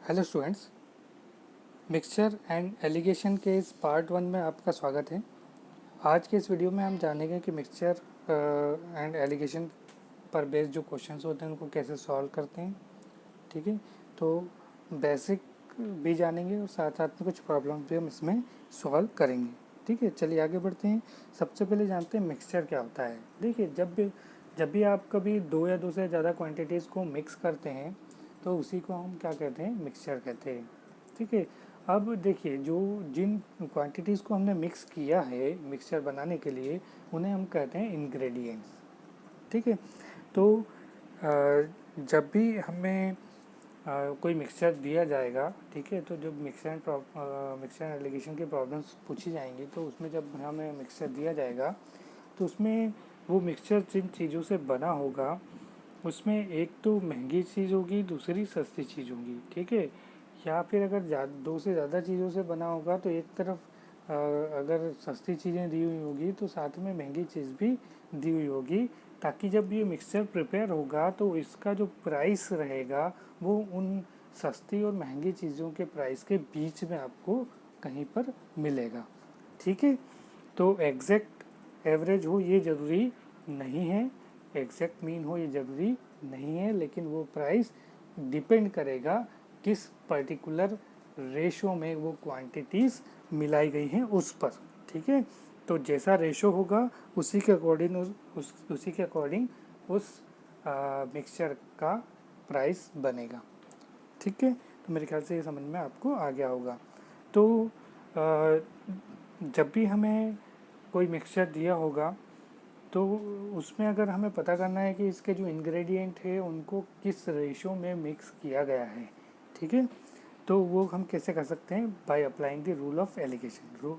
Hello students, mixture and allegation के इस part 1 में आपका स्वागत है। आज के इस वीडियो में हम जानेंगे कि मिक्सचर एंड एलिगेशन पर बेस्ड जो क्वेश्चंस होते हैं उनको कैसे सॉल्व करते हैं। ठीक है, तो बेसिक भी जानेंगे और साथ साथ में कुछ प्रॉब्लम्स भी हम इसमें सॉल्व करेंगे। ठीक है, चलिए आगे बढ़ते हैं। सबसे पहले जानते हैं मिक्सचर क्या होता है। देखिए, जब भी आप कभी दो या दो से ज़्यादा क्वांटिटीज़ को मिक्स करते हैं तो उसी को हम क्या कहते हैं, मिक्सचर कहते हैं। ठीक है, अब देखिए, जो जिन क्वांटिटीज़ को हमने मिक्स किया है मिक्सचर बनाने के लिए उन्हें हम कहते हैं इंग्रेडिएंट्स। ठीक है, तो जब भी हमें कोई मिक्सचर दिया जाएगा, ठीक है, तो जब मिक्सचर एलिगेशन की प्रॉब्लम्स पूछी जाएंगी तो उसमें जब हमें मिक्सचर दिया जाएगा तो उसमें वो मिक्सचर जिन चीज़ों से बना होगा उसमें एक तो महंगी चीज़ होगी, दूसरी सस्ती चीज़ होगी। ठीक है, या फिर अगर दो से ज़्यादा चीज़ों से बना होगा तो एक तरफ अगर सस्ती चीज़ें दी हुई होगी तो साथ में महंगी चीज़ भी दी हुई होगी, ताकि जब ये मिक्सचर प्रिपेयर होगा तो इसका जो प्राइस रहेगा वो उन सस्ती और महंगी चीज़ों के प्राइस के बीच में आपको कहीं पर मिलेगा। ठीक है, तो एग्जैक्ट एवरेज हो ये ज़रूरी नहीं है, एग्जैक्ट मीन हो ये ज़रूरी नहीं है, लेकिन वो प्राइस डिपेंड करेगा किस पर्टिकुलर रेशो में वो क्वांटिटीज़ मिलाई गई हैं उस पर। ठीक है, तो जैसा रेशो होगा उसी के अकॉर्डिंग उस मिक्सचर का प्राइस बनेगा। ठीक है, तो मेरे ख्याल से ये समझ में आपको आ गया होगा। तो जब भी हमें कोई मिक्सचर दिया होगा तो उसमें अगर हमें पता करना है कि इसके जो इंग्रेडिएंट है उनको किस रेशो में मिक्स किया गया है, ठीक है, तो वो हम कैसे कर सकते हैं, by applying the rule of alligation.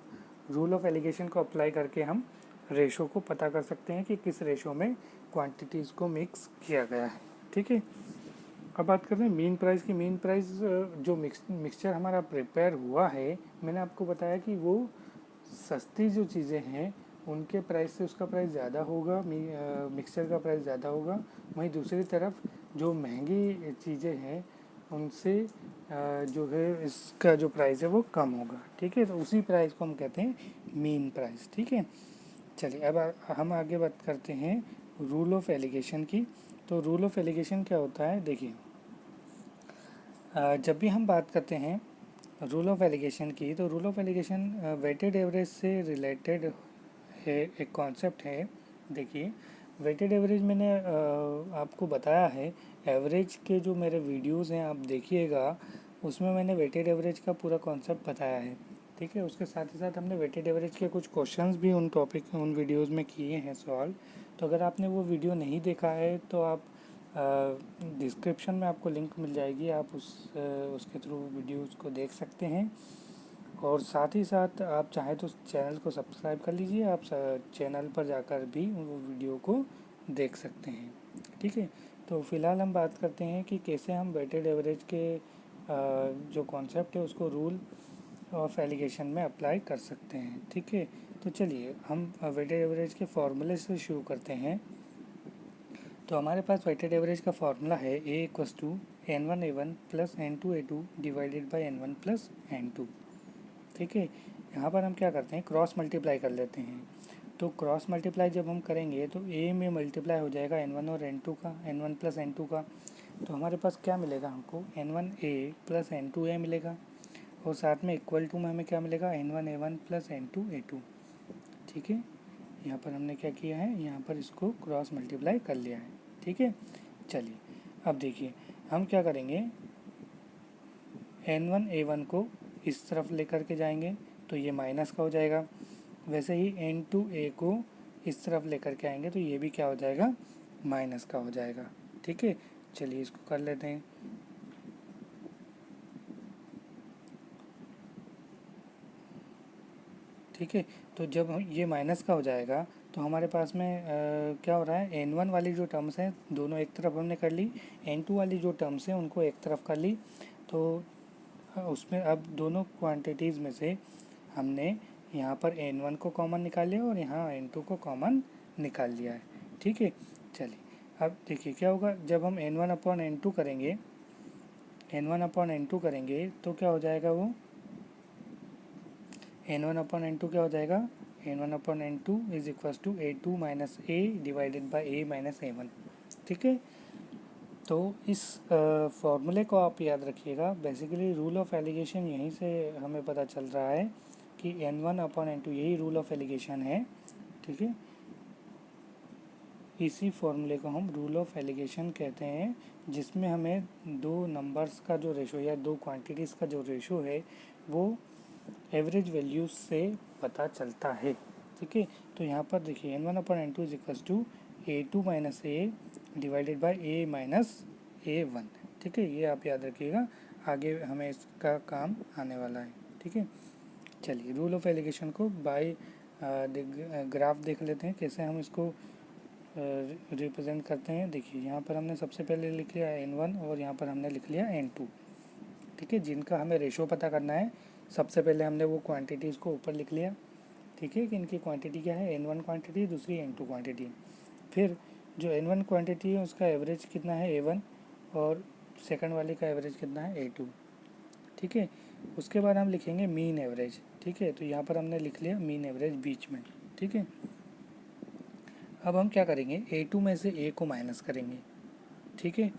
Rule of alligation को अप्लाई करके हम रेशो को पता कर सकते हैं कि किस रेशो में क्वांटिटीज़ को मिक्स किया गया है। ठीक है, अब बात करते हैं मीन प्राइस की। मीन प्राइस जो मिक्सचर हमारा प्रिपेयर हुआ है, मैंने आपको बताया कि वो सस्ती जो चीज़ें हैं उनके प्राइस से उसका प्राइस ज़्यादा होगा, मिक्सचर का प्राइस ज़्यादा होगा। वहीं दूसरी तरफ जो महंगी चीज़ें हैं उनसे जो है इसका जो प्राइस है वो कम होगा। ठीक है, तो उसी प्राइस को हम कहते हैं मीन प्राइस। ठीक है, चलिए अब हम आगे बात करते हैं रूल ऑफ एलिगेशन की। तो रूल ऑफ एलिगेशन क्या होता है, देखिए, जब भी हम बात करते हैं रूल ऑफ एलिगेशन की, तो rule of alligation weighted average से रिलेटेड है, एक कॉन्सेप्ट है। देखिए, वेटेड एवरेज मैंने आपको बताया है। एवरेज के जो मेरे वीडियोस हैं आप देखिएगा, उसमें मैंने वेटेड एवरेज का पूरा कॉन्सेप्ट बताया है। ठीक है, उसके साथ ही साथ हमने वेटेड एवरेज के कुछ क्वेश्चंस भी उन वीडियोस में किए हैं सॉल्व। तो अगर आपने वो वीडियो नहीं देखा है तो आप डिस्क्रिप्शन में आपको लिंक मिल जाएगी, आप उसके थ्रू वीडियोस को देख सकते हैं। और साथ ही साथ आप चाहें तो चैनल को सब्सक्राइब कर लीजिए, आप चैनल पर जाकर भी वो वीडियो को देख सकते हैं। ठीक है, तो फिलहाल हम बात करते हैं कि कैसे हम वेटेड एवरेज के जो कॉन्सेप्ट है उसको रूल ऑफ एलिगेशन में अप्लाई कर सकते हैं। ठीक है, तो चलिए हम वेटेड एवरेज के फॉर्मूले से शुरू करते हैं। तो हमारे पास वेटेड एवरेज का फॉर्मूला है A=N1A1 + N2A2 divided by N1 + N2। ठीक है, यहाँ पर हम क्या करते हैं, क्रॉस मल्टीप्लाई कर लेते हैं। तो क्रॉस मल्टीप्लाई जब हम करेंगे तो ए में मल्टीप्लाई हो जाएगा N1 और N2 का, N1 + N2 का। तो हमारे पास क्या मिलेगा, हमको N1A + N2A मिलेगा, और साथ में इक्वल टू में हमें क्या मिलेगा, N1A1 + N2A2। ठीक है, यहाँ पर हमने क्या किया है, यहाँ पर इसको क्रॉस मल्टीप्लाई कर लिया है। ठीक है, चलिए अब देखिए हम क्या करेंगे, N1A1 को इस तरफ लेकर के जाएंगे तो ये माइनस का हो जाएगा। वैसे ही N2A को इस तरफ लेकर के आएंगे तो ये भी क्या हो जाएगा, माइनस का हो जाएगा। ठीक है, चलिए इसको कर लेते हैं। ठीक है, तो जब ये माइनस का हो जाएगा तो हमारे पास में क्या हो रहा है, N1 वाली जो टर्म्स हैं दोनों एक तरफ हमने कर ली, N2 वाली जो टर्म्स हैं उनको एक तरफ कर ली। तो उसमें अब दोनों क्वांटिटीज़ में से हमने यहाँ पर N1 को कॉमन निकाल लिया और यहाँ N2 को कॉमन निकाल लिया है। ठीक है, चलिए अब देखिए क्या होगा, जब हम N1/N2 करेंगे, N1/N2 करेंगे तो क्या हो जाएगा वो, N1/N2 क्या हो जाएगा, N1/N2 is equals to A2 minus A divided by A minus A1। ठीक है, तो इस फॉर्मूले को आप याद रखिएगा। बेसिकली रूल ऑफ एलिगेशन यहीं से हमें पता चल रहा है कि N1/N2 यही रूल ऑफ एलिगेशन है। ठीक है, इसी फॉर्मूले को हम रूल ऑफ एलिगेशन कहते हैं, जिसमें हमें दो नंबर्स का जो रेशो या दो क्वांटिटीज़ का जो रेशो है वो एवरेज वैल्यूज से पता चलता है। ठीक है, तो यहाँ पर देखिए N1/N2 is equals to A2 minus A divided by A minus A1। ठीक है, ये आप याद रखिएगा, आगे हमें इसका काम आने वाला है। ठीक है, चलिए रूल ऑफ एलिगेशन को बाय ग्राफ देख लेते हैं, कैसे हम इसको रिप्रेजेंट करते हैं। देखिए यहाँ पर हमने सबसे पहले लिख लिया N1 और यहाँ पर हमने लिख लिया N2। ठीक है, जिनका हमें रेशो पता करना है, सबसे पहले हमने वो क्वांटिटीज़ को ऊपर लिख लिया। ठीक है, कि इनकी क्वांटिटी क्या है, N1 क्वांटिटी, दूसरी N2 क्वांटिटी। फिर जो N1 क्वांटिटी है उसका एवरेज कितना है A1 और सेकंड वाले का एवरेज कितना है A2। ठीक है, उसके बाद हम लिखेंगे मीन एवरेज। ठीक है, तो यहाँ पर हमने लिख लिया मीन एवरेज बीच में। ठीक है, अब हम क्या करेंगे, A2 में से A को माइनस करेंगे। ठीक है,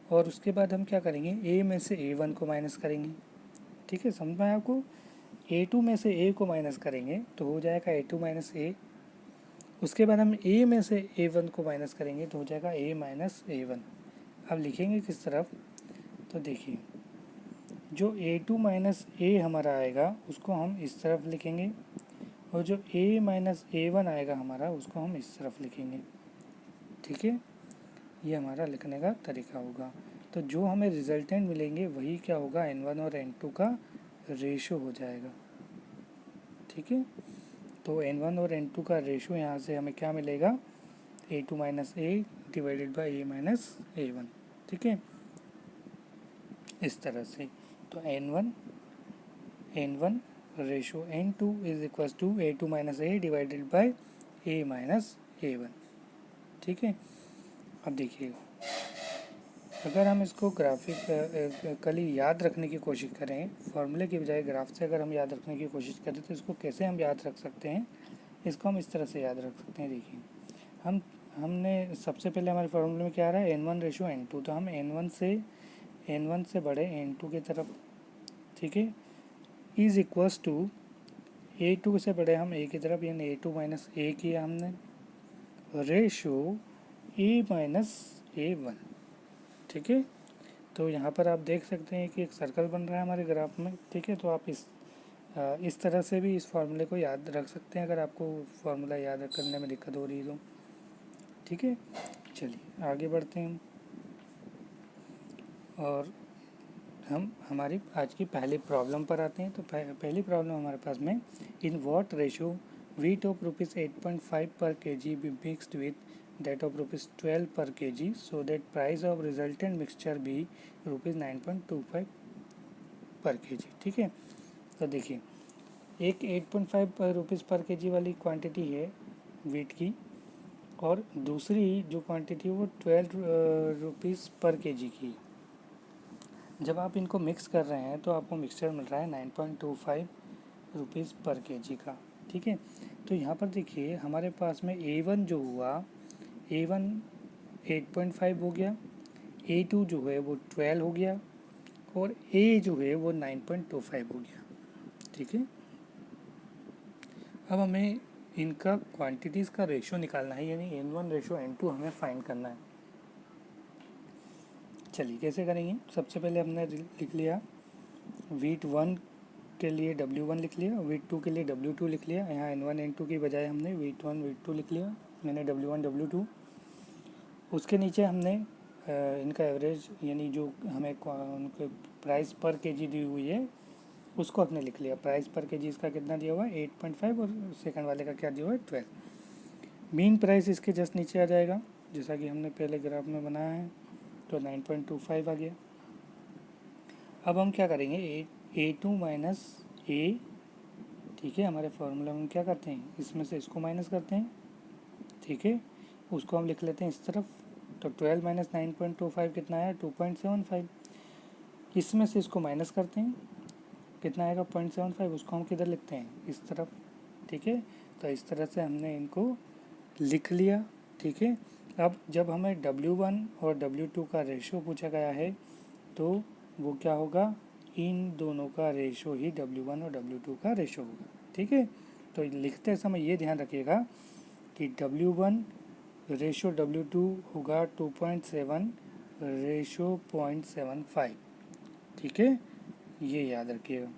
और उसके बाद हम क्या करेंगे, A में से A1 को माइनस करेंगे। ठीक है, समझ में आया आपको। A2 में से A को माइनस करेंगे तो हो जाएगा A2 माइनस A। उसके बाद हम A में से A1 को माइनस करेंगे तो हो जाएगा A माइनस A1। अब लिखेंगे किस तरफ, तो देखिए जो A2 माइनस A हमारा आएगा उसको हम इस तरफ लिखेंगे, और जो A माइनस A1 आएगा हमारा उसको हम इस तरफ लिखेंगे। ठीक है, ये हमारा लिखने का तरीका होगा। तो जो हमें रिजल्टेंट मिलेंगे वही क्या होगा, N1 और N2 का रेशो हो जाएगा। ठीक है, तो N1 और N2 का रेशो यहाँ से हमें क्या मिलेगा, A2 minus A divided by A minus A1। ठीक है, इस तरह से। तो N1 ratio N2 is equal to A2 minus A divided by A minus A1। ठीक है, अब देखिएगा, अगर हम इसको ग्राफिकली याद रखने की कोशिश करें, फॉर्मूले की बजाय ग्राफ से अगर हम याद रखने की कोशिश करें तो इसको कैसे हम याद रख सकते हैं, इसको हम इस तरह से याद रख सकते हैं। देखिए हमने सबसे पहले हमारे फॉर्मूले में क्या आ रहा है, N1 रेशो N2, तो हम N1 से बड़े N2 की तरफ। ठीक है, इज इक्वल्स टू A2 से बड़े हम A की तरफ, यानी A2 माइनस A किया हमने, रेशो A माइनस A1। ठीक है, तो यहाँ पर आप देख सकते हैं कि एक सर्कल बन रहा है हमारे ग्राफ में। ठीक है, तो आप इस तरह से भी इस फार्मूले को याद रख सकते हैं अगर आपको फार्मूला याद करने में दिक्कत हो रही है तो। ठीक है, चलिए आगे बढ़ते हैं और हम हमारी आज की पहली प्रॉब्लम पर आते हैं। तो पहली प्रॉब्लम हमारे पास में, in what ratio wheat of rupees 8.5 per kg be mixed with that of rupees 12 per kg so that price of resultant mixture be rupees 9.25 per kg। ठीक है, तो देखिए एक 8.5 रुपीज़ पर केजी वाली क्वांटिटी है वीट की, और दूसरी जो क्वांटिटी है वो 12 रुपीज़ पर केजी की। जब आप इनको मिक्स कर रहे हैं तो आपको मिक्सचर मिल रहा है 9.25 रुपीज़ पर केजी का। ठीक है, तो यहाँ पर देखिए हमारे पास में A1 जो हुआ, A1 8.5 हो गया, A2 जो है वो 12 हो गया, और A जो है वो 9.25 हो गया। ठीक है, अब हमें इनका क्वांटिटीज़ का रेशो निकालना है, यानी N1 रेशो N2 हमें फाइंड करना है। चलिए कैसे करेंगे, सबसे पहले हमने लिख लिया वीट 1 के लिए W1 लिख लिया, वीट 2 के लिए W2 लिख लिया। यहाँ N1 N2 की बजाय हमने वीट 1 वीट 2 लिख लिया, मैंने W1 W2। उसके नीचे हमने इनका एवरेज, यानी जो हमें उनके प्राइस पर केजी दी हुई है उसको हमने लिख लिया। प्राइस पर केजी इसका कितना दिया हुआ है 8.5, और सेकंड वाले का क्या दिया हुआ है 12। मीन प्राइस इसके जस्ट नीचे आ जाएगा, जैसा कि हमने पहले ग्राफ में बनाया है, तो 9.25 आ गया। अब हम क्या करेंगे, A2 माइनस A। ठीक है, हमारे फार्मूला में क्या करते हैं, इसमें से इसको माइनस करते हैं। ठीक है, उसको हम लिख लेते हैं इस तरफ, तो 12 माइनस 9.25 कितना आया 2.75। इसमें से इसको माइनस करते हैं, कितना आएगा 0.75, उसको हम किधर लिखते हैं, इस तरफ। ठीक है, तो इस तरह से हमने इनको लिख लिया। ठीक है, अब जब हमें W1 और W2 का रेशो पूछा गया है तो वो क्या होगा, इन दोनों का रेशो ही W1 और W2 का रेशो होगा। ठीक है, तो लिखते समय ये ध्यान रखिएगा कि W1 रेशो W2 होगा 2.7 रेशो 0.75। ठीक है, ये याद रखिएगा।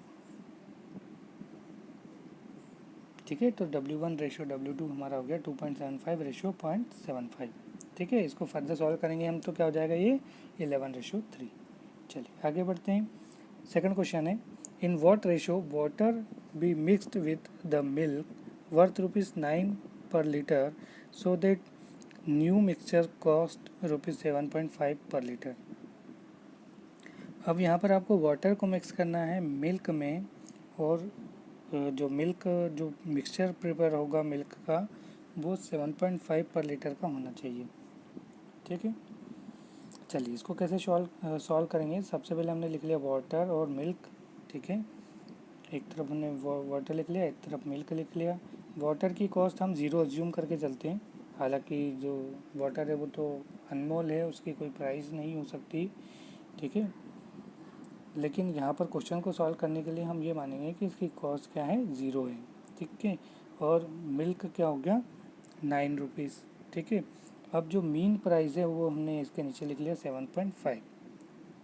ठीक है, तो W1 रेशो W2 हमारा हो गया 2.75 रेशो 0.75। ठीक है, इसको फर्दर सॉल्व करेंगे हम तो क्या हो जाएगा, ये 11:3। चलिए आगे बढ़ते हैं। सेकंड क्वेश्चन है, in what ratio water be mixed with the milk worth ₹9 पर litre so that new mixture cost ₹7.5 पर लीटर। अब यहाँ पर आपको वाटर को मिक्स करना है मिल्क में, और जो मिक्सचर प्रिपेयर होगा मिल्क का वो 7.5 पर लीटर का होना चाहिए। ठीक है, चलिए इसको कैसे सॉल्व करेंगे। सबसे पहले हमने लिख लिया वाटर और मिल्क। ठीक है, एक तरफ हमने वाटर लिख लिया, एक तरफ मिल्क लिख लिया। वाटर की कॉस्ट हम 0 अज्यूम करके चलते हैं, हालांकि जो वाटर है वो तो अनमोल है, उसकी कोई प्राइस नहीं हो सकती। ठीक है, लेकिन यहाँ पर क्वेश्चन को सॉल्व करने के लिए हम ये मानेंगे कि इसकी कॉस्ट क्या है, 0 है। ठीक है, और मिल्क क्या हो गया, 9 रुपीज़। ठीक है, अब जो मीन प्राइस है वो हमने इसके नीचे लिख लिया 7.5।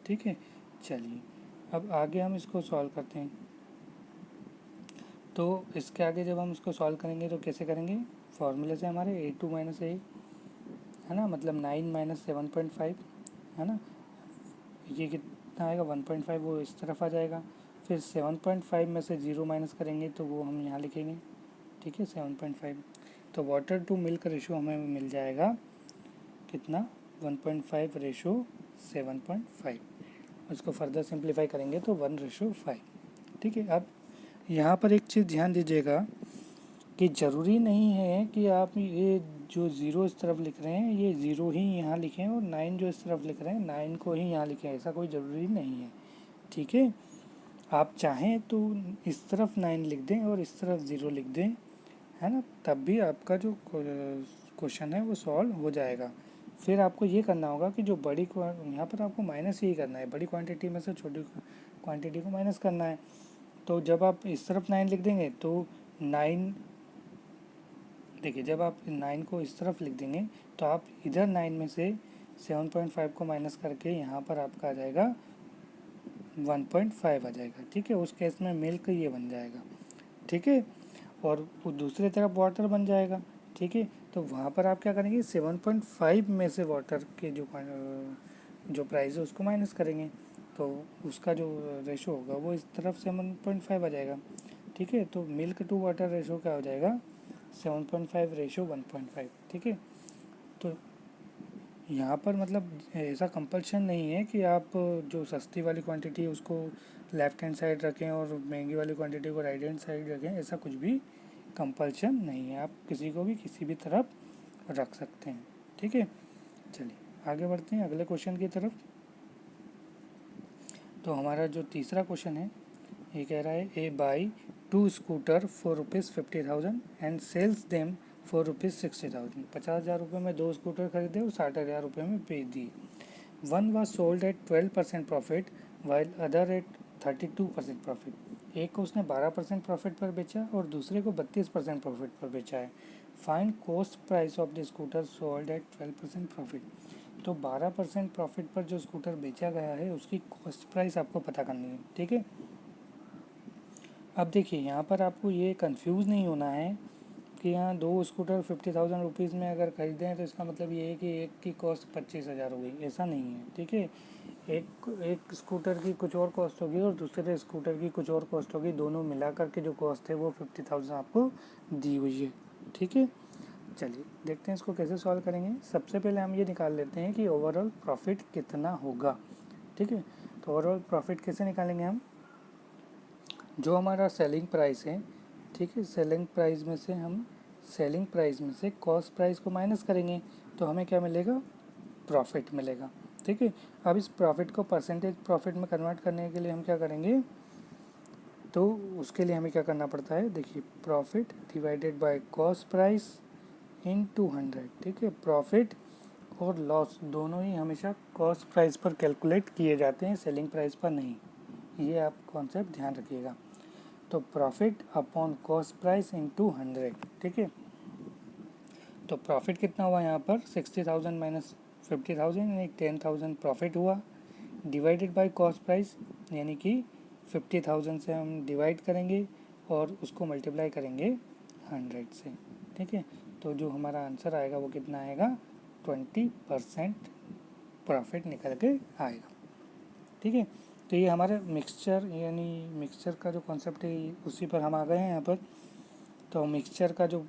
ठीक है, चलिए अब आगे हम इसको सॉल्व करते हैं। तो इसके आगे जब हम इसको सॉल्व करेंगे तो कैसे करेंगे, फॉर्मूले से हमारे A2 - A है ना, मतलब 9 - 7.5 है ना, ये कितना आएगा 1.5, वो इस तरफ आ जाएगा। फिर 7.5 में से 0 माइनस करेंगे तो वो हम यहाँ लिखेंगे। ठीक है, 7.5, तो वाटर टू मिल्क रेशो हमें मिल जाएगा कितना, 1.5 रेशो 7.5। उसको फर्दर सिंप्लीफाई करेंगे तो 1:5। ठीक है, अब यहाँ पर एक चीज़ ध्यान दीजिएगा कि ज़रूरी नहीं है कि आप ये जो 0 इस तरफ लिख रहे हैं ये 0 ही यहाँ लिखें, और 9 जो इस तरफ लिख रहे हैं 9 को ही यहाँ लिखें, ऐसा कोई ज़रूरी नहीं है। ठीक है, आप चाहें तो इस तरफ 9 लिख दें और इस तरफ 0 लिख दें, है ना, तब भी आपका जो क्वेश्चन है वो सॉल्व हो जाएगा। फिर आपको ये करना होगा कि जो बड़ी यहाँ पर आपको माइनस यही करना है, बड़ी क्वांटिटी में से छोटी क्वांटिटी को माइनस करना है। तो जब आप इस तरफ 9 लिख देंगे तो 9, देखिए जब आप 9 को इस तरफ लिख देंगे तो आप इधर 9 में से 7.5 को माइनस करके यहाँ पर आपका आ जाएगा 1.5 आ जाएगा। ठीक है, उस केस में मिल्क ये बन जाएगा। ठीक है, और दूसरी तरफ वाटर बन जाएगा। ठीक है, तो वहाँ पर आप क्या करेंगे, 7.5 में से वाटर के जो प्राइस है उसको माइनस करेंगे, तो उसका जो रेशो होगा वो इस तरफ 7.5 आ जाएगा। ठीक है, तो मिल्क टू वाटर रेशो क्या हो जाएगा, 7.5 रेशो 1.5। ठीक है, तो यहाँ पर मतलब ऐसा कंपल्शन नहीं है कि आप जो सस्ती वाली क्वांटिटी है उसको लेफ़्ट हैंड साइड रखें और महंगी वाली क्वांटिटी को राइट हैंड साइड रखें, ऐसा कुछ भी कंपल्शन नहीं है, आप किसी को भी किसी भी तरफ रख सकते हैं। ठीक है, चलिए आगे बढ़ते हैं अगले क्वेश्चन की तरफ। तो हमारा जो तीसरा क्वेश्चन है ये कह रहा है, A buy 2 scooter for ₹50,000 and sells them for ₹60,000। 50,000 रुपये में 2 स्कूटर खरीदे और 60,000 रुपये में बेच दिए। One was sold at 12% profit while other at 32% profit. एक को उसने 12% प्रॉफिट पर बेचा और दूसरे को 32% प्रॉफिट पर बेचा है। Find cost price of the scooter sold at 12% profit. तो 12% प्रॉफिट पर जो स्कूटर बेचा गया है उसकी कॉस्ट प्राइस आपको पता करनी है। ठीक है, अब देखिए यहाँ पर आपको ये कंफ्यूज नहीं होना है कि यहाँ 2 स्कूटर 50,000 रुपीज़ में अगर खरीदें हैं तो इसका मतलब ये है कि एक की कॉस्ट 25,000 हो गई, ऐसा नहीं है। ठीक है, एक स्कूटर की कुछ और कॉस्ट होगी और दूसरे स्कूटर की कुछ और कॉस्ट होगी, दोनों मिला करके जो कॉस्ट है वो 50,000 आपको दी हुई है। ठीक है, चलिए देखते हैं इसको कैसे सॉल्व करेंगे। सबसे पहले हम ये निकाल लेते हैं कि ओवरऑल प्रॉफिट कितना होगा। ठीक है, तो ओवरऑल प्रॉफिट कैसे निकालेंगे हम, जो हमारा सेलिंग प्राइस है, ठीक है, सेलिंग प्राइस में से कॉस्ट प्राइस को माइनस करेंगे तो हमें क्या मिलेगा, प्रॉफिट मिलेगा। ठीक है। अब इस प्रॉफिट को परसेंटेज प्रॉफिट में कन्वर्ट करने के लिए हम क्या करेंगे, तो उसके लिए हमें क्या करना पड़ता है, देखिए profit divided by cost price in 200, ठीक है। प्रॉफिट और लॉस दोनों ही हमेशा कॉस्ट प्राइस पर कैलकुलेट किए जाते हैं, सेलिंग प्राइस पर नहीं, ये आप कॉन्सेप्ट ध्यान रखिएगा। तो profit upon cost price in 200, ठीक है। तो प्रॉफिट कितना हुआ यहाँ पर 60,000 माइनस 50,000 यानी 10,000 प्रॉफिट हुआ, डिवाइडेड बाय कॉस्ट प्राइस यानी कि 50,000 से हम डिवाइड करेंगे और उसको मल्टीप्लाई करेंगे 100 से, ठीक है। तो जो हमारा आंसर आएगा वो कितना आएगा, 20% प्रॉफिट निकल के आएगा, ठीक है। तो ये हमारा मिक्सचर यानी मिक्सचर का जो कॉन्सेप्ट है उसी पर हम आ गए हैं यहाँ पर। तो मिक्सचर का जो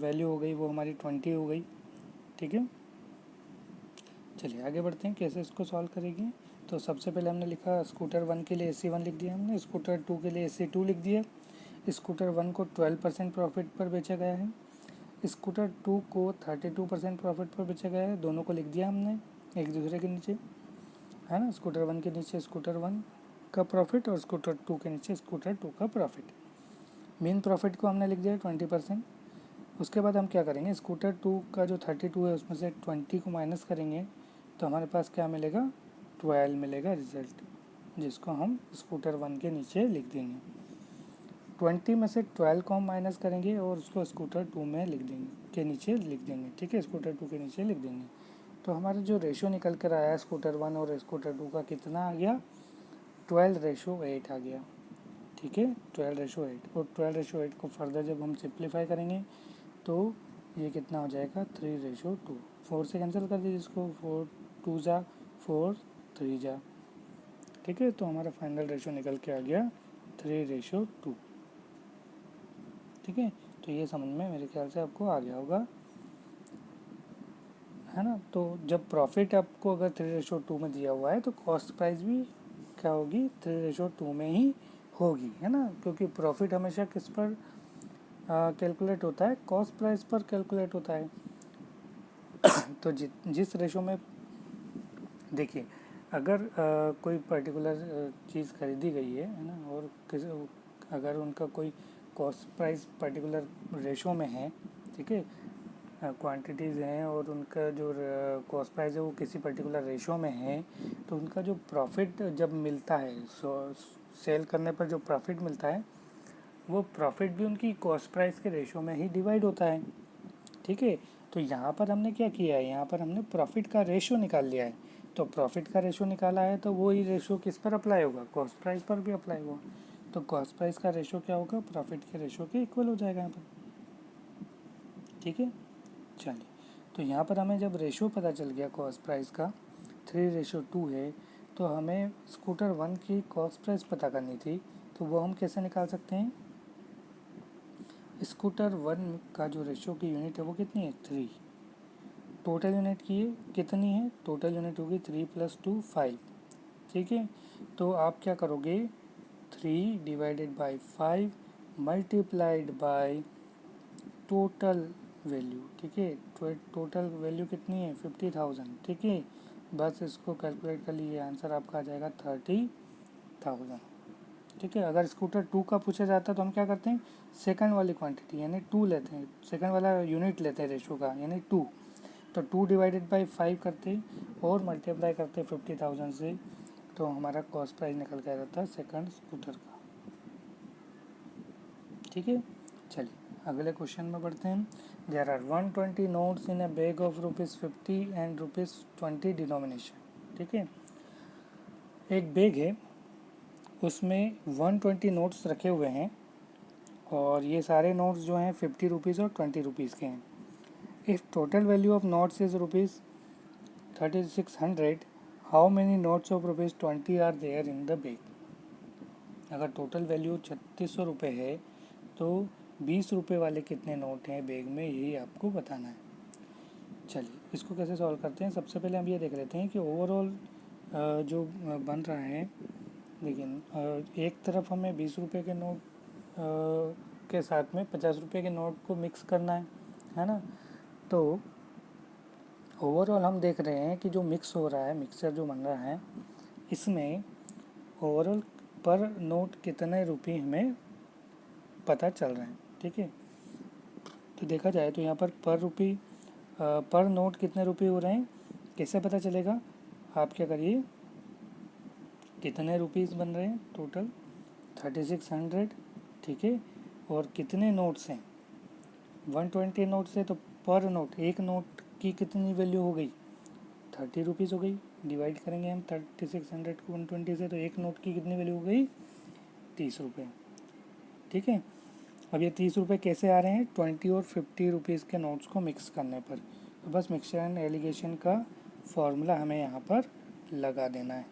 वैल्यू हो गई वो हमारी 20 हो गई, ठीक है। चलिए आगे बढ़ते हैं, कैसे इसको सॉल्व करेंगे। तो सबसे पहले हमने लिखा स्कूटर 1 के लिए AC1 लिख दिया हमने, स्कूटर 2 के लिए AC2 लिख दिया। स्कूटर 1 को 12% प्रॉफिट पर बेचा गया है, स्कूटर 2 को 32% प्रॉफिट पर बेचा गया है। दोनों को लिख दिया हमने एक दूसरे के नीचे, है ना। स्कूटर 1 के नीचे स्कूटर 1 का प्रॉफिट और स्कूटर 2 के नीचे स्कूटर 2 का प्रॉफिट। मेन प्रॉफिट को हमने लिख दिया 20%। उसके बाद हम क्या करेंगे, स्कूटर 2 का जो 32 है उसमें से 20 को माइनस करेंगे तो हमारे पास क्या मिलेगा, 12 मिलेगा रिजल्ट, जिसको हम स्कूटर 1 के नीचे लिख देंगे। 20 में से 12 को हम माइनस करेंगे और उसको स्कूटर 2 में लिख देंगे, के नीचे लिख देंगे, ठीक है। स्कूटर 2 के नीचे लिख देंगे। तो हमारा जो रेशो निकल कर आया स्कूटर 1 और स्कूटर 2 का कितना आ गया, 12:8 आ गया, ठीक है। 12:8 और 12:8 को फर्दर जब हम सिंप्लीफाई करेंगे तो ये कितना हो जाएगा, 3:2। 4 से कैंसिल कर दीजिए इसको, 4 2 जा 4 3 जा, ठीक है। तो हमारा फाइनल रेशो निकल के आ गया 3:2, ठीक है। तो ये समझ में मेरे ख्याल से आपको आ गया होगा, है ना। तो जब प्रॉफिट आपको अगर 3:2 में दिया हुआ है तो कॉस्ट प्राइस भी क्या होगी, 3:2 में ही होगी, है ना। क्योंकि प्रॉफिट हमेशा किस पर कैलकुलेट होता है, कॉस्ट प्राइस पर कैलकुलेट होता है। तो जिस रेशो में देखिए, अगर कोई पर्टिकुलर चीज़ खरीदी गई है ना, और अगर उनका कोई कॉस्ट प्राइस पर्टिकुलर रेशो में है, ठीक है, क्वांटिटीज़ हैं और उनका जो कॉस्ट प्राइस है वो किसी पर्टिकुलर रेशो में है, तो उनका जो प्रॉफिट जब मिलता है, सेल करने पर जो प्रॉफिट मिलता है वो प्रॉफिट भी उनकी कॉस्ट प्राइस के रेशो में ही डिवाइड होता है, ठीक है। तो यहाँ पर हमने क्या किया है, यहाँ पर हमने प्रॉफिट का रेशो निकाल लिया है। तो प्रॉफिट का रेशो निकाला है तो वो ही रेशो किस पर अप्लाई होगा, कॉस्ट प्राइस पर भी अप्लाई होगा। तो कॉस्ट प्राइस का रेशो क्या होगा, प्रॉफिट के रेशो के इक्वल हो जाएगा यहाँ पर, ठीक है। चलिए, तो यहाँ पर हमें जब रेशो पता चल गया कॉस्ट प्राइस का 3:2 है, तो हमें स्कूटर 1 की कॉस्ट प्राइस पता करनी थी। तो वो हम कैसे निकाल सकते हैं, स्कूटर 1 का जो रेशो की यूनिट है वो कितनी है, 3। टोटल यूनिट की कितनी है, टोटल यूनिट होगी 3 + 2 5, ठीक है। तो आप क्या करोगे, 3 divided by 5 multiplied by total value, ठीक है। टोटल वैल्यू कितनी है, 50,000, ठीक है। बस इसको कैलकुलेट कर लीजिए, आंसर आपका आ जाएगा 30,000, ठीक है। अगर स्कूटर 2 का पूछा जाता है तो हम क्या करते हैं, सेकंड वाली क्वांटिटी यानी 2 लेते हैं, सेकंड वाला यूनिट लेते हैं रेशो का यानी 2। तो 2 डिवाइडेड बाई 5 करते और मल्टीप्लाई करते 50,000 से, तो हमारा कॉस्ट प्राइस निकल के आ जाता है सेकंड स्कूटर का, ठीक है। चलिए अगले क्वेश्चन में बढ़ते हैं। There are 120 notes in a bag of ₹50 and ₹20 denomination, ठीक है। एक बैग है, उसमें 120 नोट्स रखे हुए हैं और ये सारे नोट्स जो हैं 50 रुपीज़ और 20 रुपीज़ के हैं। If total value of notes is ₹3600, how many notes of ₹20 are there in the bag. अगर टोटल वैल्यू 3600 रुपये है तो 20 रुपये वाले कितने नोट हैं बैग में, यही आपको बताना है। चलिए इसको कैसे सॉल्व करते हैं, सबसे पहले हम ये देख लेते हैं कि ओवरऑल जो बन रहा है, लेकिन एक तरफ हमें 20 रुपये के नोट के साथ में 50 रुपये के नोट को मिक्स करना है ना। तो ओवरऑल हम देख रहे हैं कि जो मिक्स हो रहा है, मिक्सचर जो बन रहा है, इसमें ओवरऑल पर नोट कितने रुपये हमें पता चल रहे हैं। ठीक है, तो देखा जाए तो यहाँ पर पर नोट कितने रुपये हो रहे हैं, कैसे पता चलेगा? आप क्या करिए, कितने रुपीज़ बन रहे हैं टोटल 3600, ठीक है, और कितने नोट्स हैं 120 नोट्स है, तो पर नोट, एक नोट की कितनी वैल्यू हो गई 30 रुपीज़ हो गई। डिवाइड करेंगे हम 3600 को 120 से, तो एक नोट की कितनी वैल्यू हो गई 30 रुपये। ठीक है, अब ये 30 रुपये कैसे आ रहे हैं, 20 और 50 रुपीज़ के नोट्स को मिक्स करने पर। तो बस मिक्सचर एंड एलिगेशन का फॉर्मूला हमें यहाँ पर लगा देना है।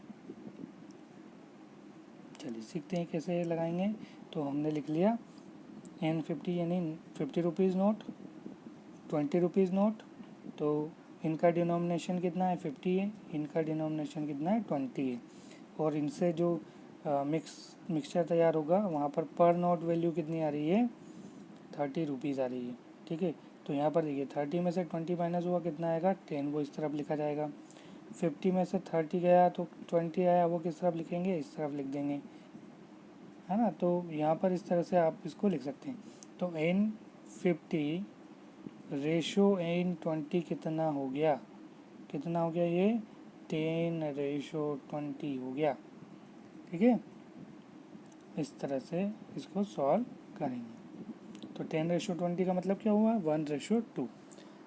चलिए सीखते हैं कैसे लगाएंगे। तो हमने लिख लिया N50 यानी 50 रुपीज़ नोट, 20 रुपीज़ नोट, तो इनका डिनोमिनेशन कितना है 50 है, इनका डिनोमिनेशन कितना है 20 है, और इनसे जो मिक्सचर तैयार होगा वहाँ पर नोट वैल्यू कितनी आ रही है 30 रुपीज़ आ रही है। ठीक है, तो यहाँ पर देखिए 30 में से 20 माइनस हुआ, कितना आएगा 10, वो इस तरफ लिखा जाएगा। 50 में से 30 गया तो 20 आया, वो किस तरफ लिखेंगे, इस तरफ लिख देंगे, है ना। तो यहाँ पर इस तरह से आप इसको लिख सकते हैं। तो N50 रेशो N20 कितना हो गया, कितना हो गया, ये 10:20 हो गया। ठीक है, इस तरह से इसको सॉल्व करेंगे। तो 10:20 का मतलब क्या हुआ 1:2।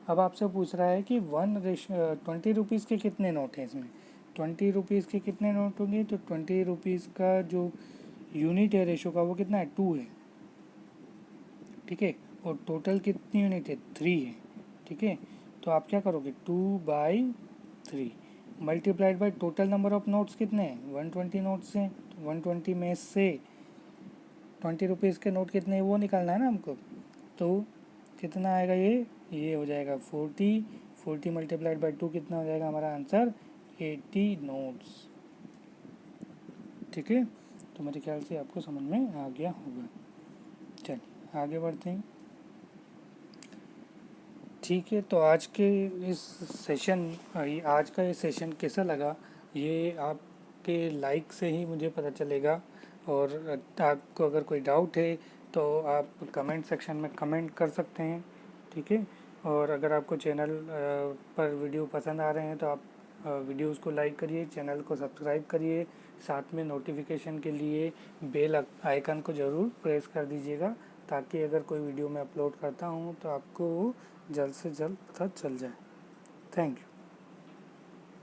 अब आपसे पूछ रहा है कि 20 रुपीज़ के कितने नोट हैं इसमें, 20 रुपीज़ के कितने नोट होंगे, तो 20 रुपीज़ का जो यूनिट है रेशो का वो कितना है 2 है। ठीक है, और टोटल कितनी यूनिट है 3 है। ठीक है, तो आप क्या करोगे 2/3 multiplied by total number of notes कितने हैं 120 नोट्स हैं, तो 120 में से 20 रुपीज़ के नोट कितने हैं वो निकालना है ना हमको। तो कितना आएगा, ये हो जाएगा 40 मल्टीप्लाइड बाई 2 कितना हो जाएगा हमारा आंसर 80 नोट्स। ठीक है, तो मेरे ख्याल से आपको समझ में आ गया होगा। चलिए आगे बढ़ते हैं। ठीक है, तो आज का ये सेशन कैसा लगा, ये आपके लाइक से ही मुझे पता चलेगा। और आपको अगर कोई डाउट है तो आप कमेंट सेक्शन में कमेंट कर सकते हैं। ठीक है, और अगर आपको चैनल पर वीडियो पसंद आ रहे हैं तो आप वीडियोस को लाइक करिए, चैनल को सब्सक्राइब करिए, साथ में नोटिफिकेशन के लिए बेल आइकन को ज़रूर प्रेस कर दीजिएगा, ताकि अगर कोई वीडियो मैं अपलोड करता हूँ तो आपको जल्द से जल्द पता चल जाए। Thank you.